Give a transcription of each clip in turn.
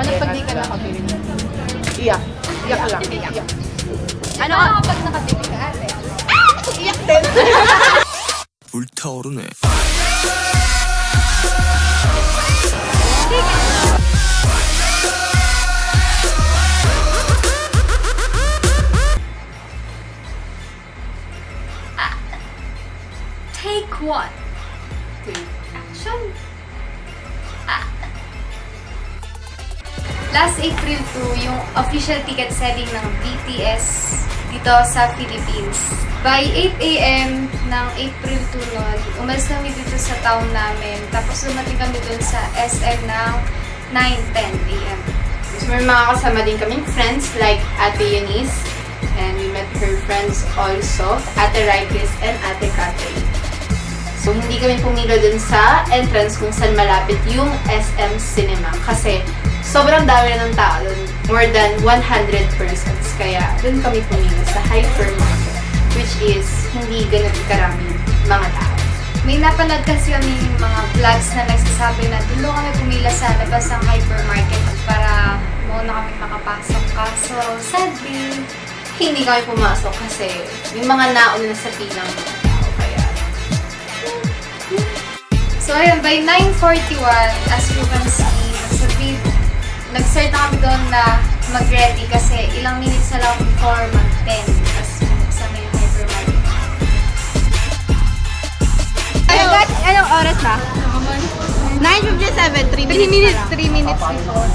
Paano pag di ka nakabili? Iyak. Iyak lang. Iyak. Ano ka pag nakabili ka ate? Iyak din. 불타오르네. Take one. Action. Last April 2, yung official ticket selling ng BTS dito sa Philippines. By 8 a.m. ng April 2 nun, umalis kami dito sa town namin. Tapos dumating kami dun sa SM ng 9-10 a.m. So, may mga kasama din kaming friends like Ate Eunice. And we met her friends also, Ate Raikis and Ate Catherine. So, hindi kami pumila dun sa entrance kung saan malapit yung SM Cinema. Kasi, sobrang dami ng tao dun. More than 100 persons. Kaya, dun kami pumila sa hypermarket. Which is, hindi ganun karaming mga tao. May napanood kasi kami yung mga vlogs na nagsasabi na doon kami pumila sa labas ng hypermarket para muna kami makapasok. Kaso, sadly, Hindi kami pumasok kasi may mga nauna na sa pilang mga tao. Kaya, so ayun, by 9:41, as you can see, nag-start na kami doon na mag-ready kasi ilang minutes na lang before mag-10. Tapos buksan na yung hypermarket. Anong oras na? 9:57, 3 minutes. 3 minutes before.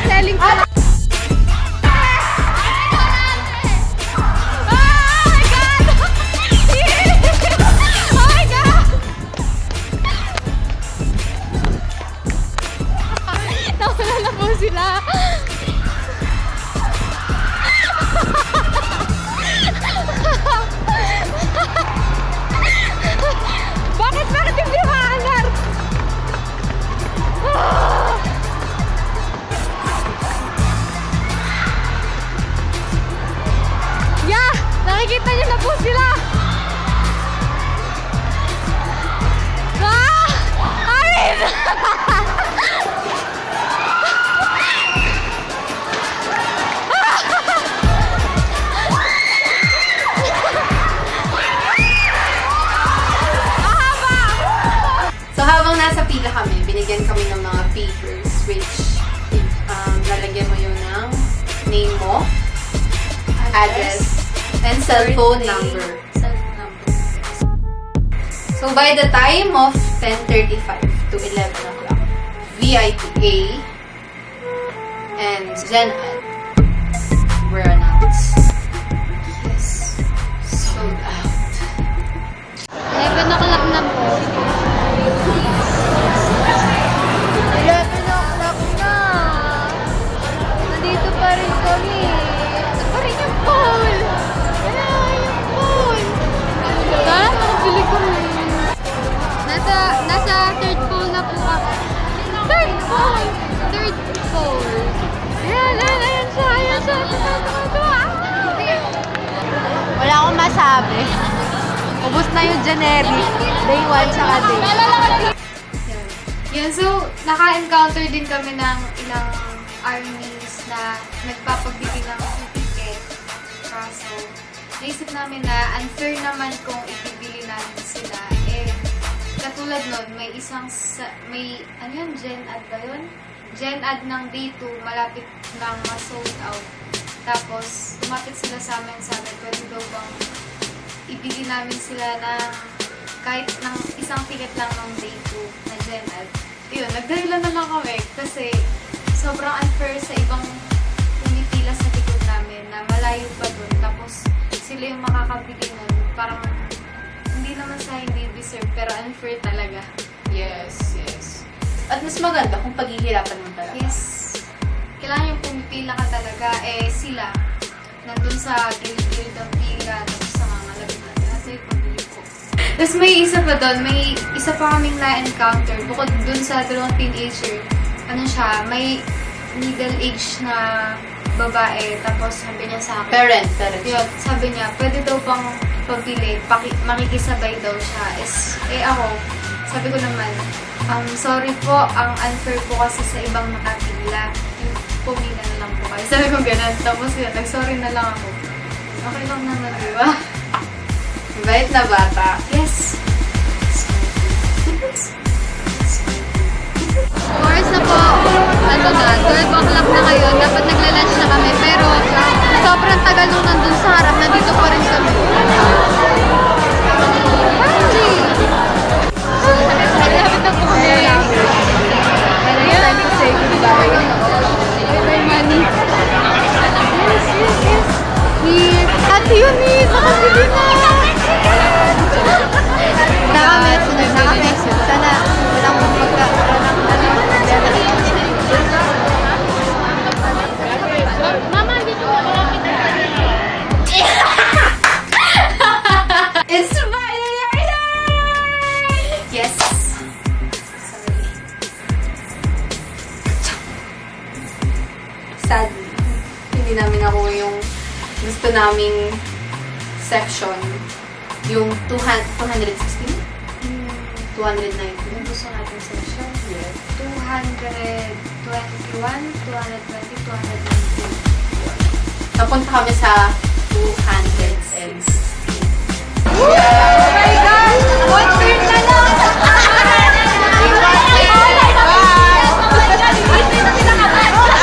Selling pa lang. Sila. Bakit yung liwanag? Yeah! Nakikita niyo na po sila! Ah! Amin! so habang nasa pila kami, binigyan kami ng mga papers which lalagyan mo yun ng name mo, address, and cellphone number. Cellphone number. So by the time of 10:35 to 11 o'clock, VIP A and Gen Ed were announced. Yes, sold out. 11 o'clock na po. 11 o'clock na. Nandito pa rin kami. Ito pa rin yung pool. Ayan, yung pool. Diba? Nakabili kami. Nasa third pool na po kami. Third pool! Third pool. Ayan siya. Ayan siya. Wala akong masabi. Ubus na yung generic. Day 1 tsaka day. Yan, so naka-encounter din kami ng ilang armies na nagpapagbili ng ticket. Kaso, naisip namin na unfair naman kung ibibili namin sila. Eh, katulad nun, may ano yun, Gen Ad ba yun? Gen Ad ng day 2, malapit lang ma-sold out. Tapos, lumapit sila sa amin, sabi, pwede daw bang ibili namin sila ng kahit ng isang ticket lang ng day 2 na Gen Ad. Yun, nagdahilan na lang kami kasi sobrang unfair sa ibang pumipila sa likod namin na malayo pa dun. Tapos sila yung makakabili nun. Parang hindi naman sa hindi deserve pero unfair talaga. Yes. At mas maganda kung paghihirapan mo talaga. Yes. Kailangan yung pumipila ka talaga. Eh, sila nandun sa gilid-gilid ng pila tapos sa mga labit natin. Nasa yung pabili ko. Tapos may isa pa doon, may isa pa kaming na-encounter. Bukod dun sa dalawang teenager, ano siya, may middle age na babae. Tapos sabi niya sa akin, Parent. yun, sabi niya, pwede daw bang pabili, makikisabay daw siya. Ako, sabi ko naman, sorry po, ang unfair po kasi sa ibang nakapila. Pumila na lang po kayo. Sabi ko ganun. Tapos yun, nag-sorry na lang ako. Okay lang naman, di ba? Bait na bata. Yes. Oras na po, ano na, 12 o'clock na ngayon. Dapat nagla-lunch na kami. Pero sobrang tagal nung nandun sa harap, nandito pa rin kami. Malapit na po kami. Time to say goodbye. Bye-bye, Manny. Yes. Here. Ate Eunice, nakabili na. Nakamiss. Sana walang magkakaroon ng Mama, dito na malapit na. It's finally our night! Yes! Sorry. Sadly, hindi namin nakuha yung gusto naming section. Yung 216? 219? Yung gusto natin section. 221, 220, 219. Napunta kami sa 216. Oh my God! One turn na lang!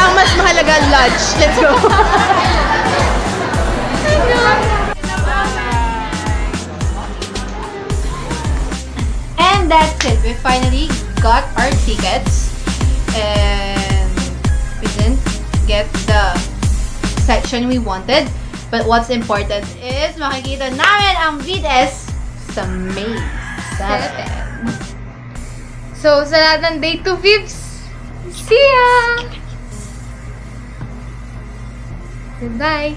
Ang mas mahalaga ang lunch. Let's go. And that's it. We finally got our tickets. And we didn't get the section we wanted. But what's important is makikita namin ang BTS sa May 7. So, sa lahat ng day 2 Vips, see ya! Goodbye!